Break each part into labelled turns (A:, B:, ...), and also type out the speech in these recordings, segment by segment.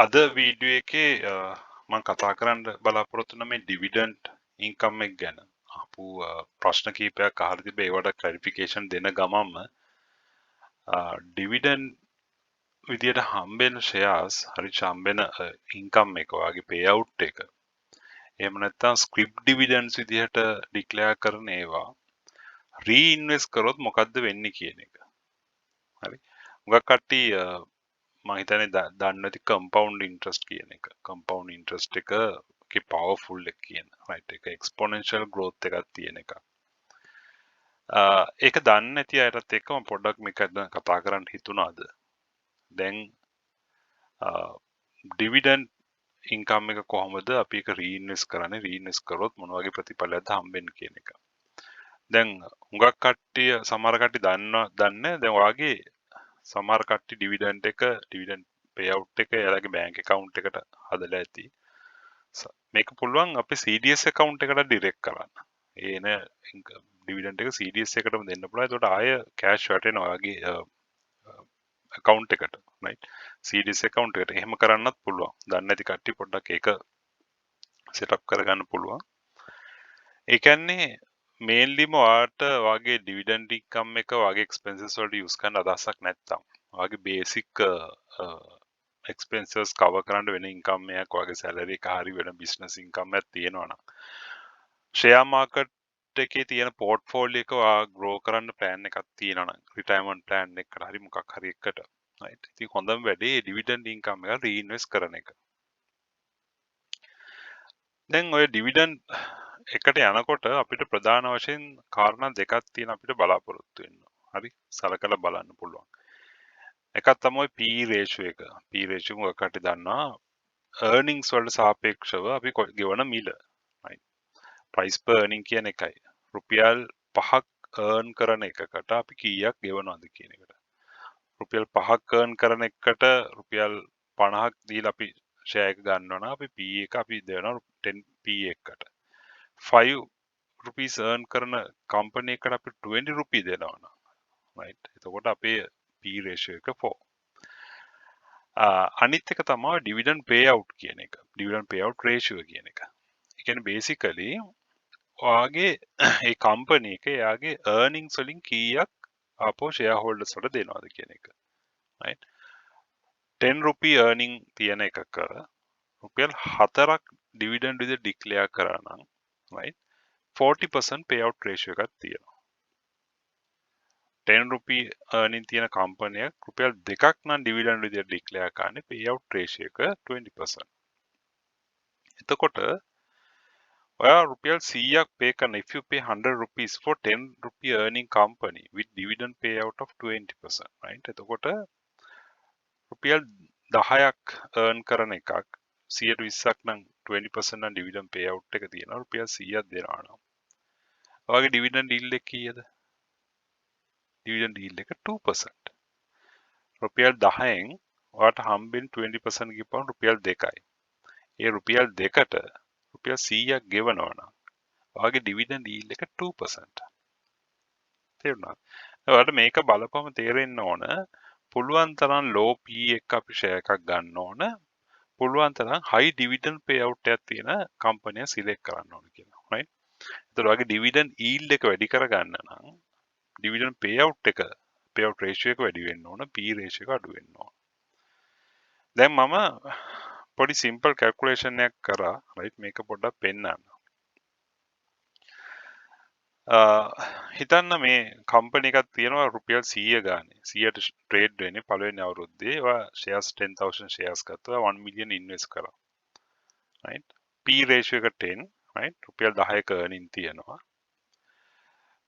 A: අද වීඩියෝ එකේ මම කතා කරන්න බලාපොරොත්තු වෙන මේ ඩිවිඩන්ඩ් ඉන්කම් එක ගැන ආපු ප්‍රශ්න කීපයක් අහලා තිබේ. ඒවට ක්ලැරිෆිකේෂන් දෙන ගමන්ම ඩිවිඩන්ඩ් විදියට හම්බෙන ෂෙයාර්ස් හරි හම්බෙන ඉන්කම් එක වගේ පේ අවුට් එක එහෙම නැත්නම් ස්ක්‍රිප් ඩිවිඩන්ඩ්ස් විදියට ඩික්ලෙයාර් කරන ඒවා රීඉන්වෙස්ට් කරොත් මොකද්ද වෙන්නේ කියන එක. හරි. මුගක් කට්ටිය මම හිතන්නේ දන්නේ නැති කම්පවුන්ඩ් ඉන්ට්‍රස්ට් කියන එක. කම්පවුන්ඩ් ඉන්ට්‍රස්ට් එකේ පවර්ෆුල් එක කියන. රයිට්. ඒක එක්ස්පොනෙන්ෂල් ග්‍රෝත් එකක් තියෙන එක. ඒක දන්නේ නැති අයටත් එක්ක මම පොඩ්ඩක් මේක කතා කරන්න හිතුණාද. දැන් ඩිවිඩන්ඩ් ඉන්කම් එක කොහොමද අපි ඒක රීඉන්වෙස්ට් කරන්නේ? රීඉන්වෙස්ට් කරොත් මොන වගේ ප්‍රතිඵලයක්ද හම්බෙන්නේ කියන එක. දැන් හුඟක් කට්ටිය සමහර කට්ටිය දන්නේ දැන් ඔයාගේ සමහර කට්ටිය ඩිවිඩන්ඩ් පේ අවුට් එක එයාලගේ බැංක් account එකට හදලා ඇති. මේක පුළුවන් අපේ CDS account එකට ඩිරෙක්ට් කරන්න. ඒ එන ඩිවිඩන්ඩ් එක CDS එකටම දෙන්න පුළුවන්. ඒකට ආය කෑෂ් වැටෙනවා ඔයාගේ account එකට. right? CDS account එකට එහෙම කරන්නත් පුළුවන්. දන්නේ නැති කට්ටිය පොඩ්ඩක් ඒක setup කරගන්න පුළුවන්. ඒ කියන්නේ මේන්ලිම ඔයාට ඔයාගේ ඩිවිඩන්ඩ් ඉන්කම් එක ඔයාගේ එක්ස්පෙන්සස් වලට යූස් කරන්න අදහසක් නැත්තම් ඔයාගේ බේසික් එක්ස්පෙන්සස් කවර් කරන්න වෙන ඉන්කම් එකක් ඔයාගේ සැලරි එක හරි වෙන බිස්නස් ඉන්කම් එකක් තියෙනවා නම් ෂෙයා මාකට් එකේ තියෙන පෝර්ට්ෆෝලියෝ එක ඔයා ග්‍රෝ කරන්න ප්ලෑන් එකක් තියෙනවා නම් රිටයර්මන්ට් ප්ලෑන් එකකට හරි මොකක් හරි එකකට right ඉතින් හොඳම වැඩේ ඩිවිඩන්ඩ් ඉන්කම් එක රීඉන්වෙස්ට් කරන එක. දැන් ඔය ඩිවිඩන්ඩ් එකට යනකොට අපිට ප්‍රධාන වශයෙන් කාරණා දෙකක් තියෙන අපිට බලාපොරොත්තු වෙන්න. හරි සලකලා බලන්න පුළුවන්. එකක් තමයි P ratio එක. P ratio එක ඔකට දන්නවා earnings වලට සාපේක්ෂව අපි ගෙවන මිල. right price per earning කියන එකයි. රුපියල් 5ක් earn කරන එකකට අපි කීයක් ගෙවනවද කියන එකට. රුපියල් 5ක් earn කරන එකට රුපියල් 50ක් දීලා අපි ෂෙයා එක ගන්නවා නම් අපි P එක අපි දෙනවා 10p එකකට. 5 rupees earn කරන කම්පනි එකට අපි 20 rupees දෙනවා නම් right එතකොට අපේ P ratio එක 4. අනිත් එක තමයි dividend payout කියන එක. dividend payout ratio කියන එක. ඒ කියන්නේ basically ඔයාගේ ඒ කම්පනි එක එයාගේ earnings වලින් කීයක් ආපහු shareholders වලට දෙනවද කියන එක. right 10 rupee earning තියෙන එකක රුපියල් 4ක් dividend විදිහට declare කරා නම් right 40% payout ratio එකක් තියෙනවා. 10 rupee earning තියෙන කම්පනියක් රුපියල් 2ක් නම් dividend විදිහට declare කරන්නේ payout ratio එක 20%. එතකොට ඔයා රුපියල් 100ක් pay කරන if you pay 100 rupees for 10 rupee earning company with dividend payout of 20% right එතකොට රුපියල් 10ක් earn කරන එකක් 120ක් නම් 20% නම් dividend payout එක තියෙනවා රුපියල් 100ක් දෙනවා නම් ඔයාගේ dividend yield එක කීයද? dividend yield එක 2%. රුපියල් 10න් ඔයාට හම්බෙන 20% ගිහපුවම රුපියල් 2යි. ඒ රුපියල් 2ට රුපියල් 100ක් ගෙවනවා නම් ඔයාගේ dividend yield එක 2%. තේරුණාද? ඔයාලට මේක බලපුවම තේරෙන්න ඕන පුළුවන් තරම් low P එක අපි share එකක් ගන්න ඕන. පුළුවන් තරම් high dividend payout එකක් තියෙන කම්පනිය select කරන්න ඕන කියලා. right? ඒතර ඔයාගේ dividend yield එක වැඩි කරගන්න නම් dividend payout ratio එක වැඩි වෙන්න ඕන P ratio එක අඩු වෙන්න ඕන. දැන් මම පොඩි simple calculation එකක් කරා right මේක පොඩ්ඩක් පෙන්නන්න. හිතන්න මේ කම්පනි එකක් තියෙනවා රුපියල් 100 ගානේ 100ට ට්‍රේඩ් වෙන්නේ පළවෙනි අවුරුද්දේ ඔයා shares 10000 shares ගත්තා 1 million invest කරා right P ratio එක 10 right රුපියල් 10ක earning තියෙනවා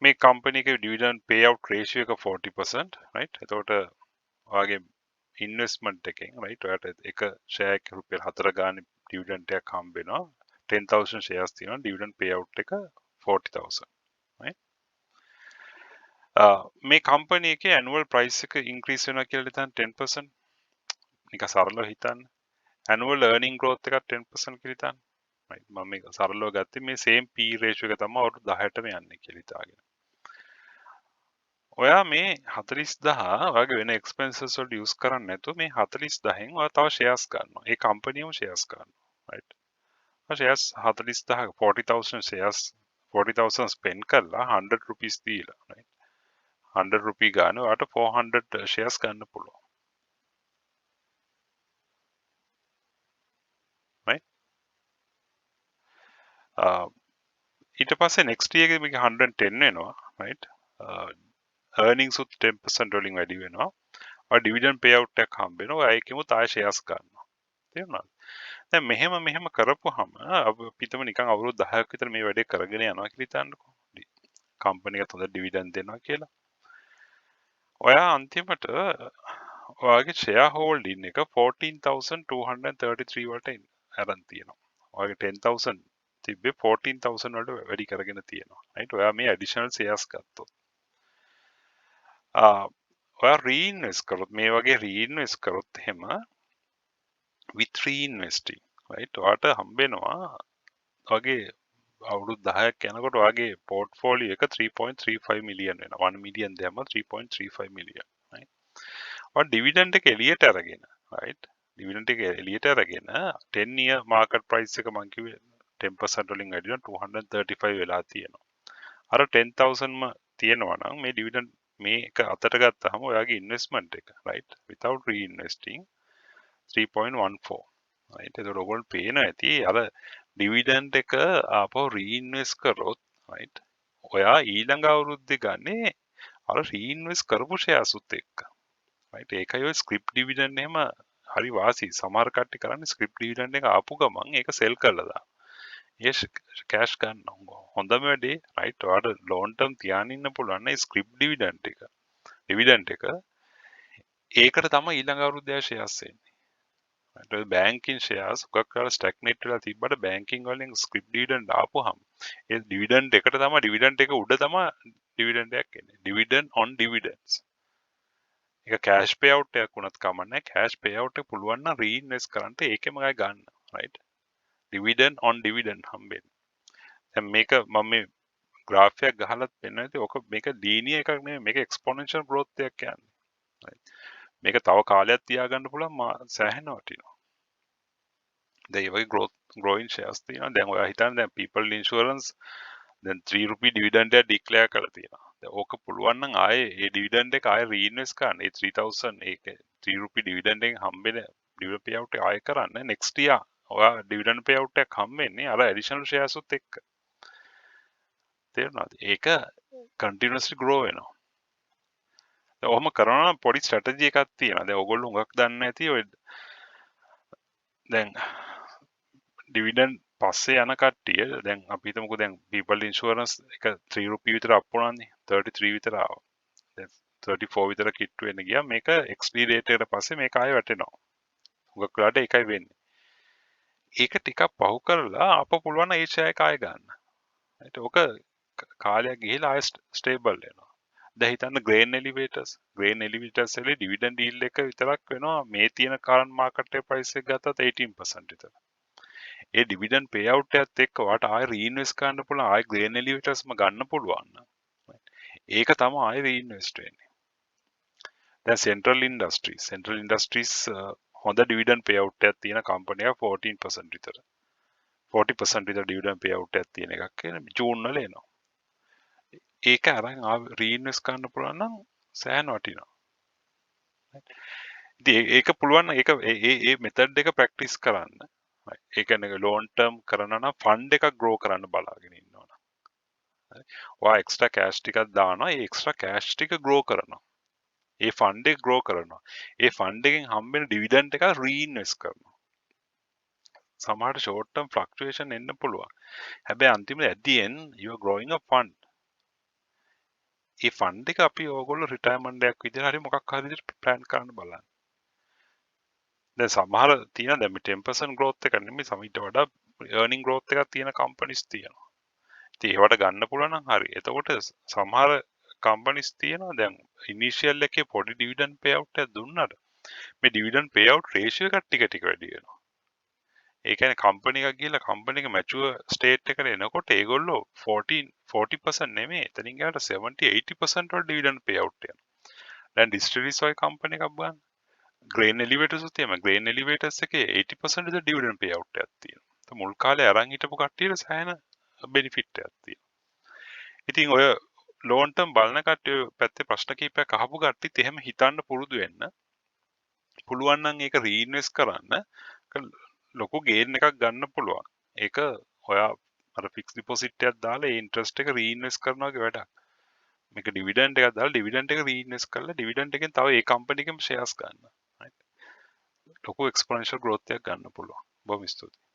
A: මේ කම්පනි එකේ dividend payout ratio එක 40% right එතකොට ඔයාගේ ඉන්වෙස්ට්මන්ට් එකෙන් right ඔයාට එක ෂෙයා එක රුපියල් 4 ගානේ dividend එකක් හම්බ වෙනවා 10000 shares තියෙනවා dividend payout එක 40000 right මේ කම්පනි එකේ annual price එක increase වෙනවා කියලා හිතන්න 10% නිකන් සරලව හිතන්න annual earning growth එකක් 10% කියලා හිතන්න right මම මේක සරලව ගත්තේ මේ same P ratio එක තමයි අවුරුදු 10ටම යන්නේ කියලා හිතාගෙන ඔයා මේ 40000 ඔයාගේ වෙන එක්ස්පෙන්සස් වලට යූස් කරන්නේ නැතුව මේ 40000න් ඔයා තව ෂෙයාර්ස් ගන්නවා. ඒ කම්පැනියම ෂෙයාර්ස් ගන්නවා. right? ඔයා ෂෙයාර්ස් 40000 40000 ෂෙයාර්ස් 40000 ස්පෙන්ඩ් කරලා 100 rupees දීලා. right? 100 rupee ගන්න ඔයාට 400 ෂෙයාර්ස් ගන්න පුළුවන්. right? ඊට පස්සේ next year එකේ මේක 110 වෙනවා. right? earnings උත් 10% වලින් වැඩි වෙනවා. ඔය ඩිවිඩන්ඩ් පේ අවුට් එකක් හම්බ වෙනවා. ඔය ඒකෙමුත් ආයෙ ෂෙයාර්ස් ගන්නවා. තේරුණාද? දැන් මෙහෙම කරපුවාම අපිටම නිකන් අවුරුදු 10ක් විතර මේ වැඩේ කරගෙන යනවා කියලා හිතන්නකෝ. කම්පැනි එකත් හොඳ ඩිවිඩන්ඩ් දෙනවා කියලා. ඔයා අන්තිමට ඔයාගේ ෂෙයා හෝල්ඩින් එක 14233 වලට අරන් තියෙනවා. ඔයාගේ 10000 තිබ්බේ 14000 වලට වැඩි කරගෙන තියෙනවා. right? ඔයා මේ ඇඩිෂනල් ෂෙයාර්ස් ගත්තොත්. ඔයා රීඉන්වෙස්ට් කරොත් මේ වගේ රීඉන්වෙස්ට් කරොත් එහෙම with reinvesting right ඔයාට හම්බෙනවා වගේ අවුරුදු 10ක් යනකොට ඔයාගේ පෝර්ට්ෆෝලියෝ එක 3.35 මිලියන් වෙනවා 1 මිලියන් දැම්ම 3.35 මිලියන් right ඔයා ඩිවිඩන්ඩ් එක එළියට අරගෙන right ඩිවිඩන්ඩ් එක එළියට අරගෙන 10 year market price එක මං කිව්වේ 10% වලින් වැඩි වෙන 235 වෙලා තියෙනවා අර 10000ම තියෙනවා නම් මේ ඩිවිඩන්ඩ් මේක අතට ගත්තාම ඔයාගේ ඉන්වෙස්ට්මන්ට් එක right without reinvesting 3.14 right එතකොට ඔයගොල්ලෝ පේන ඇති අර ඩිවිඩන්ඩ් එක ආපහු රීඉන්වෙස්ට් කරොත් right ඔයා ඊළඟ අවුරුද්දේ ගන්නේ අර රීඉන්වෙස්ට් කරපු ෂෙයාර්ස් උත් එක්ක right ඒකයි ඔය ස්ක්‍රිප් ඩිවිඩන්ඩ් එහෙම හරි වාසි සමහර කට්ටිය කරන්නේ ස්ක්‍රිප් ඩිවිඩන්ඩ් එක ආපු ගමන් ඒක සෙල් කරලා දාන ඒ කෑෂ් ගන්න හොඳම වැඩේ right ඔයාට ලොන් ටර්ම් තියාගෙන ඉන්න පුළුවන් නේ ස්ක්‍රිප් ඩිවිඩන්ඩ් එක ඒකට තමයි ඊළඟ අවුරුද්දේ ෂෙයාර්ස් එන්නේ banking shares හුඟක් වෙලා stagnate වෙලා තිබ්බට banking වලින් scrip dividend ආපුවහම ඒ dividend එකට තමයි dividend එක උඩ තමයි dividend එකක් එන්නේ dividend on dividends ඒක cash payout එකක් වුණත් කමන්නේ cash payout එක පුළුවන් නම් reinvest කරන්න ඒකෙම ගන්න right dividend on dividend හම්බෙන්නේ දැන් මේක මම මේ graph එකක් ගහලත් පෙන්නන ඉතින් ඔක මේක linear එකක් නෙමෙයි මේක exponential growth එකක් කියන්නේ right මේක තව කාලයක් තියාගන්න පුළුවන් සෑහෙන වටිනවා දැන් ඒ වගේ growing shares තියෙනවා දැන් ඔයා හිතන්න දැන් people insurance දැන් 3 rupee dividend එක declare කරලා තියෙනවා දැන් ඕක පුළුවන් නම් ආයේ ඒ dividend එක ආයේ reinvest කරන්න ඒ 3000 ඒක 3 rupee dividend එකෙන් හම්බෙන dividend payout එක ආයේ කරන්න next year ඔයා dividend payout එකක් හම්බෙන්නේ අර additional shares උත් එක්ක තේරුණාද ඒක continuously grow වෙනවා දැන් ඔහොම කරනවා නම් පොඩි strategy එකක් තියෙනවා දැන් ඔයගොල්ලෝ හුඟක් දන්නේ නැති ඔය දැන් ඩිවිඩන්ඩ් පස්සේ යන කට්ටිය දැන් අපි හිතමුකෝ දැන් people insurance එක 3 රුපිය විතර අප් වුණානේ 33 විතර ආවා දැන් 34 විතර කිට්ටු වෙන්න ගියා මේක expiry date එකට පස්සේ මේක ආයෙ වැටෙනවා හුඟක් වෙලාට ඒකයි වෙන්නේ ඒක ටිකක් පහු කරලා අප පුළුවන් නම් ඒ ෂෙයා එක ආයෙ ගන්න right ඕක කාලයක් ගිහිලා ආයෙ ස්ටේබල් වෙනවා දැන් හිතන්න grain elevators වල dividend yield එක විතරක් වෙනවා මේ තියෙන current market price එක ගත්තත් 18% විතර ඒ ඩිවිඩන්ඩ් පේ අවුට් එකත් එක්ක ඔයාට ආයෙ රීඉන්වෙස්ට් කරන්න පුළුවන් ආයෙ ග්‍රේන් එලිවේටර්ස්ම ගන්න පුළුවන් නම් ඒක තමයි ආයෙ රීඉන්වෙස්ට් වෙන්නේ දැන් සෙන්ට්‍රල් ඉන්ඩස්ට්‍රීස් හොඳ ඩිවිඩන්ඩ් පේ අවුට් එකක් තියෙන කම්පැනි එකක් 14% විතර 40% විතර ඩිවිඩන්ඩ් පේ අවුට් එකක් තියෙන එකක් කියන ජූන් වල එනවා ඒක අරන් රීඉන්වෙස්ට් කරන්න පුළුවන් නම් සෑහෙන වටිනවා ඉතින් ඒක පුළුවන් ඒක ඒ මෙතඩ් එක ප්‍රැක්ටිස් කරන්න ඒ කියන්නේ ලොන් ටර්ම් කරනවා නම් ෆන්ඩ් එකක් ග්‍රෝ කරන්න බලාගෙන ඉන්නවා නම් ඔයා එක්ස්ට්‍රා කෑෂ් ටිකක් දානවා ඒ එක්ස්ට්‍රා කෑෂ් ටික ග්‍රෝ කරනවා ඒ ෆන්ඩ් එක ග්‍රෝ කරනවා ඒ ෆන්ඩ් එකෙන් හම්බෙන ඩිවිඩන්ඩ් එක රීඉන්වෙස්ට් කරනවා සමහරට ෂෝට් ටර්ම් ෆ්ලක්චුේෂන් එන්න පුළුවන් හැබැයි අන්තිමට at the end you are growing a fund A fund එක අපි ඕගොල්ලෝ රිටයර්මන්ට් එකක් විදිහට හරි මොකක් හරි විදිහට ප්ලෑන් කරන්න බලන්න දැන් සමහර තියෙන දැන් 10% growth එක නෙමෙයි සමහරට වඩා earning growth එකක් තියෙන companies තියෙනවා. ඉතින් ඒවට ගන්න පුළුවන් නම් හරි. එතකොට සමහර companies තියෙනවා දැන් initial එකේ පොඩි dividend payout එකක් දුන්නාට මේ dividend payout ratio එක ටික ටික වැඩි වෙනවා. ඒ කියන්නේ කම්පැනි එකක් ගිහලා කම්පැනි එක මැචුවර් ස්ටේට් එකට එනකොට ඒගොල්ලෝ 40% නෙමෙයි එතනින් ගාට 70-80% වල ඩිවිඩන්ඩ් පේ අවුට් වෙනවා. දැන් ඩිස්ටිලරිස් වගේ කම්පැනි එකක් බලන්න. ග්‍රේන් එලිවේටර්ස් උත් එහෙම ග්‍රේන් එලිවේටර්ස් එකේ 80% විතර ඩිවිඩන්ඩ් පේ අවුට් එකක් තියෙනවා. මුල් කාලේ අරන් හිටපු කට්ටියට සෑහෙන බෙනිෆිට් එකක් තියෙනවා. ඉතින් ඔය ලෝන් ටර්ම් බලන කට්ටිය පැත්තේ ප්‍රශ්න කිහිපයක් අහපු කට්ටියත් එහෙම හිතන්න පුරුදු වෙන්න. පුළුවන් නම් ඒක රීඉන්වෙස්ට් කරන්න. ලොකු ගේන් එකක් ගන්න පුළුවන්. ඒක ඔයා අර ෆික්ස් ඩිපොසිට් එකක් දාලා ඒ ඉන්ට්‍රස්ට් එක රීඉන්වෙස්ට් කරනවා වගේ වැඩක්. මේක ඩිවිඩන්ඩ් එකක් දාලා ඩිවිඩන්ඩ් එක රීඉන්වෙස්ට් කරලා ඩිවිඩන්ඩ් එකෙන් තව ඒ කම්පැනි එකේම ෂෙයාර්ස් ගන්න. ලොකු එක්ස්පොනෙන්ෂල් ග්‍රෝත් එකක් ගන්න පුළුවන්. බොහොම ස්තුතියි.